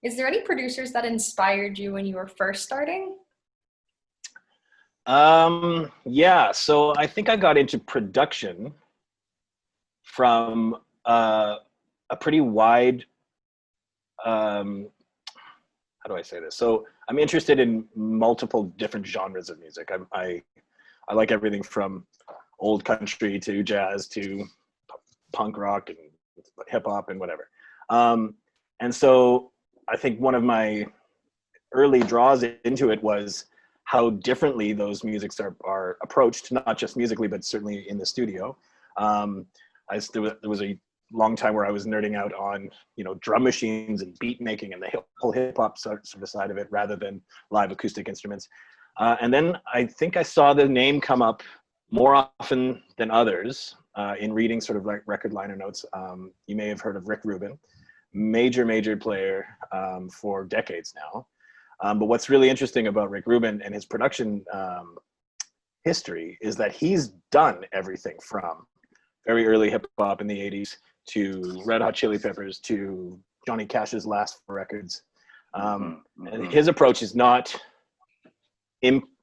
Is there any producers that inspired you when you were first starting? Yeah, so I think I got into production from a pretty wide, um, how do I say this? So I'm interested in multiple different genres of music. I like everything from old country to jazz to punk rock and hip hop and whatever. Um, and so I think one of my early draws into it was how differently those musics are approached, not just musically, but certainly in the studio. Um, there was a long time where I was nerding out on, drum machines and beat making and the whole hip hop sort of side of it rather than live acoustic instruments. And then I think I saw the name come up more often than others in reading sort of like record liner notes. You may have heard of Rick Rubin, major player for decades now. But what's really interesting about Rick Rubin and his production history is that he's done everything from very early hip hop in the 80s to Red Hot Chili Peppers to Johnny Cash's last four records. And his approach is not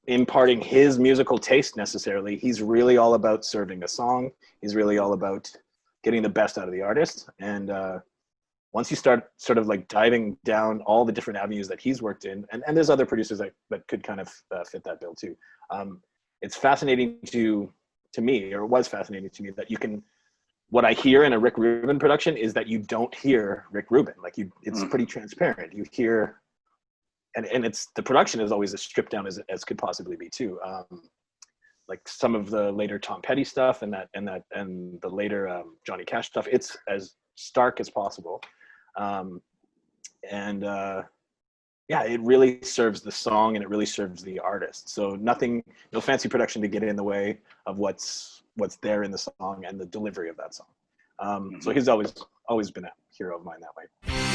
imparting his musical taste necessarily. He's really all about serving a song. He's really all about getting the best out of the artist. And once you start sort of like diving down all the different avenues that he's worked in, and there's other producers that could kind of fit that bill too. It's fascinating to me, or it was fascinating to me, that you can, what I hear in a Rick Rubin production is that you don't hear Rick Rubin. Like it's pretty transparent. You hear, and it's, the production is always as stripped down as could possibly be too. Like some of the later Tom Petty stuff and the later Johnny Cash stuff, it's as stark as possible. Yeah, it really serves the song and it really serves the artist. So no fancy production to get in the way of what's there in the song and the delivery of that song. So he's always been a hero of mine that way.